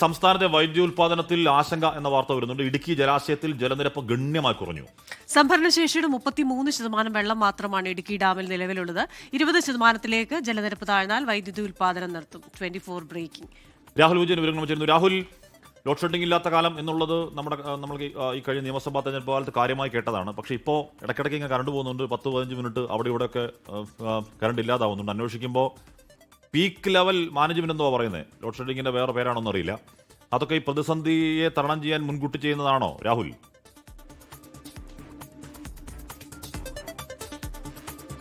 സംസ്ഥാനത്തെ വൈദ്യുതി ഉൽപാദനത്തിൽ ആശങ്ക എന്ന വാർത്ത വരുന്നുണ്ട്. ഇടുക്കി ജലാശയത്തിൽ ജലനിരപ്പ് ഗണ്യമായി കുറഞ്ഞു. സംഭരണശേഷിയുടെ 33% വെള്ളം മാത്രമാണ് ഇടുക്കി ഡാമിൽ നിലവിലുള്ളത്. 20% ജലനിരപ്പ് താഴ്ന്നാൽ വൈദ്യുതി ഉൽപാദനം നിർത്തും. 24 ബ്രേക്കിംഗ്. രാഹുൽ വിജയൻ വിവരങ്ങൾ ചേരുന്നു. രാഹുൽ, ലോഡ് ഷെഡിംഗ് ഇല്ലാത്ത കാലം എന്നുള്ളത് നമ്മൾ ഈ കഴിഞ്ഞ നിയമസഭാ തെരഞ്ഞെടുപ്പ് കാലത്ത് കാര്യമായി കേട്ടതാണ്. പക്ഷേ ഇപ്പോൾ ഇടയ്ക്കിടയ്ക്ക് ഇങ്ങനെ കറണ്ട് പോകുന്നുണ്ട്. 10-15 മിനിറ്റ് അവിടെ ഇവിടെയൊക്കെ കറണ്ട് ഇല്ലാതാവുന്നുണ്ട്. അന്വേഷിക്കുമ്പോൾ പീക്ക് ലെവൽ മാനേജ്മെന്റ് എന്തോ പറയുന്നത്, ലോഡ് ഷെഡിങ്ങിന്റെ വേറെ പേരാണോന്ന് അറിയില്ല. അതൊക്കെ ഈ പ്രതിസന്ധിയെ തരണം ചെയ്യാൻ മുൻകൂട്ടി ചെയ്യുന്നതാണോ രാഹുൽ?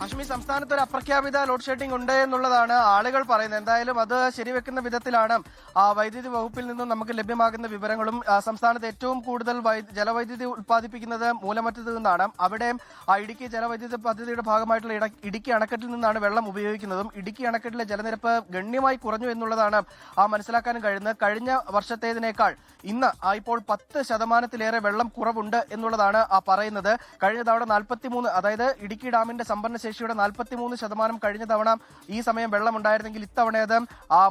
ഹാഷ്മി, സംസ്ഥാനത്ത് ഒരു അപ്രഖ്യാപിത ലോഡ് ഷെഡിംഗ് ഉണ്ട് എന്നുള്ളതാണ് ആളുകൾ പറയുന്നത്. എന്തായാലും അത് ശരിവെക്കുന്ന വിധത്തിലാണ് വൈദ്യുതി വകുപ്പിൽ നിന്നും നമുക്ക് ലഭ്യമാകുന്ന വിവരങ്ങളും. സംസ്ഥാനത്ത് ഏറ്റവും കൂടുതൽ ജലവൈദ്യുതി ഉത്പാദിപ്പിക്കുന്നത് മൂലമറ്റത്ത് നിന്നാണ്. അവിടെ ഇടുക്കി ജലവൈദ്യുതി പദ്ധതിയുടെ ഭാഗമായിട്ടുള്ള ഇടുക്കി അണക്കെട്ടിൽ നിന്നാണ് വെള്ളം ഉപയോഗിക്കുന്നതും. ഇടുക്കി അണക്കെട്ടിലെ ജലനിരപ്പ് ഗണ്യമായി കുറഞ്ഞു എന്നുള്ളതാണ് മനസ്സിലാക്കാനും കഴിയുന്നത്. കഴിഞ്ഞ വർഷത്തേതിനേക്കാൾ ഇന്ന് ഇപ്പോൾ 10%-ലേറെ വെള്ളം കുറവുണ്ട് എന്നുള്ളതാണ് പറയുന്നത്. കഴിഞ്ഞ തവണ 43, അതായത് ഇടുക്കി ഡാമിന്റെ സംഭരണശേഷിയുടെ 43% കഴിഞ്ഞ തവണ ഈ സമയം വെള്ളം ഉണ്ടായിരുന്നെങ്കിൽ ഇത്തവണ അത്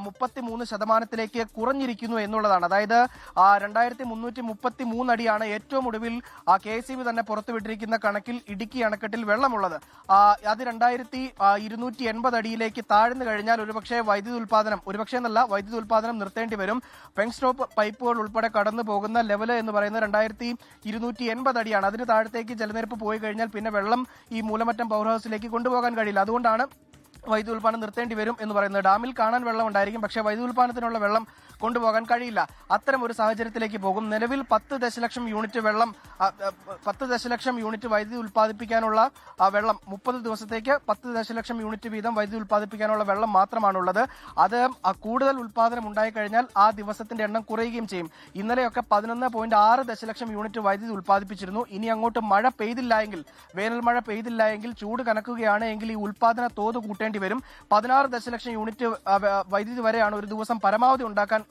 33%-ലേക്ക് കുറഞ്ഞിരിക്കുന്നു എന്നുള്ളതാണ്. അതായത് 2333 അടിയാണ് ഏറ്റവും ഒടുവിൽ KEB തന്നെ പുറത്തുവിട്ടിരിക്കുന്ന കണക്കിൽ ഇടുക്കി അണക്കെട്ടിൽ വെള്ളമുള്ളത്. അത് 2280 അടിയിലേക്ക് താഴ്ന്നു കഴിഞ്ഞാൽ ഒരുപക്ഷെ വൈദ്യുതി ഉൽപാദനം നിർത്തേണ്ടി വരും. പെങ്സ്റ്റോപ്പ് പൈപ്പുകൾ ഉൾപ്പെടെ കടന്നു പോകുന്ന ലെവല് എന്ന് പറയുന്നത് 2280 അടിയാണ്. അതിന് താഴത്തേക്ക് ജലനിരപ്പ് പോയി കഴിഞ്ഞാൽ പിന്നെ വെള്ളം ഈ മൂലമറ്റം പവർ ഹൗസിലേക്ക് കൊണ്ടുപോകാൻ കഴിയില്ല. അതുകൊണ്ടാണ് വൈദ്യുതി ഉൽപാദനം നിർത്തേണ്ടി വരും എന്ന് പറയുന്നത്. ഡാമിൽ കാണാൻ വെള്ളം ഉണ്ടായിരിക്കും, പക്ഷേ വൈദ്യുതി ഉൽപാദനത്തിനുള്ള വെള്ളം കൊണ്ടുപോകാൻ കഴിയില്ല. അത്തരം ഒരു സാഹചര്യത്തിലേക്ക് പോകും. നിലവിൽ 10 ദശലക്ഷം യൂണിറ്റ് വൈദ്യുതി ഉൽപ്പാദിപ്പിക്കാനുള്ള വെള്ളം 30 ദിവസത്തേക്ക് 10 ദശലക്ഷം യൂണിറ്റ് വീതം വൈദ്യുതി ഉൽപ്പാദിപ്പിക്കാനുള്ള വെള്ളം മാത്രമാണുള്ളത്. അത് കൂടുതൽ ഉൽപാദനം ഉണ്ടായിക്കഴിഞ്ഞാൽ ആ ദിവസത്തിന്റെ എണ്ണം കുറയുകയും ചെയ്യും. ഇന്നലെയൊക്കെ 11.6 ദശലക്ഷം യൂണിറ്റ് വൈദ്യുതി ഉൽപ്പാദിപ്പിച്ചിരുന്നു. ഇനി അങ്ങോട്ട് വേനൽ മഴ പെയ്തില്ല എങ്കിൽ, ചൂട് കനക്കുകയാണ് എങ്കിൽ ഈ ഉൽപാദന തോത് കൂട്ടേണ്ടി വരും. 16 ദശലക്ഷം യൂണിറ്റ് വൈദ്യുതി വരെയാണ് ഒരു ദിവസം പരമാവധി ഉണ്ടാക്കാൻ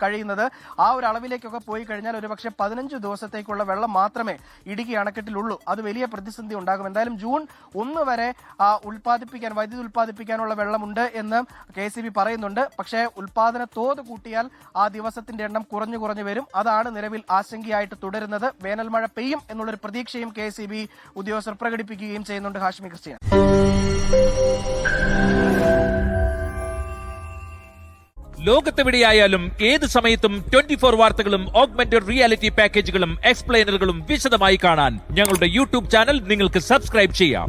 കഴിയുന്നത്. ആ ഒരു അളവിലേക്കൊക്കെ പോയി കഴിഞ്ഞാൽ ഒരുപക്ഷെ 15 ദിവസത്തേക്കുള്ള വെള്ളം മാത്രമേ ഇടുക്കി അണക്കെട്ടിലുള്ളൂ. അത് വലിയ പ്രതിസന്ധി ഉണ്ടാകും. എന്തായാലും ജൂൺ 1 വരെ വൈദ്യുതി ഉൽപ്പാദിപ്പിക്കാനുള്ള വെള്ളമുണ്ട് എന്ന് KEB പറയുന്നുണ്ട്. പക്ഷേ ഉൽപാദന തോത് കൂട്ടിയാൽ ആ ദിവസത്തിന്റെ എണ്ണം കുറഞ്ഞു വരും. അതാണ് നിലവിൽ ആശങ്കയായിട്ട് തുടരുന്നത്. വേനൽ മഴ പെയ്യും എന്നുള്ളൊരു പ്രതീക്ഷയും KEB ഉദ്യോഗസ്ഥർ പ്രകടിപ്പിക്കുകയും ചെയ്യുന്നുണ്ട്. ഹാഷ്മി ക്രിസ്ത്യൻ. ലോകത്തെവിടെയായാലും ഏത് സമയത്തും 24 വാർത്തകളും ഓഗ്മെന്റഡ് റിയാലിറ്റി പാക്കേജുകളും എക്സ്പ്ലെയിനറുകളും വിശദമായി കാണാൻ ഞങ്ങളുടെ യൂട്യൂബ് ചാനൽ നിങ്ങൾക്ക് സബ്സ്ക്രൈബ് ചെയ്യാം.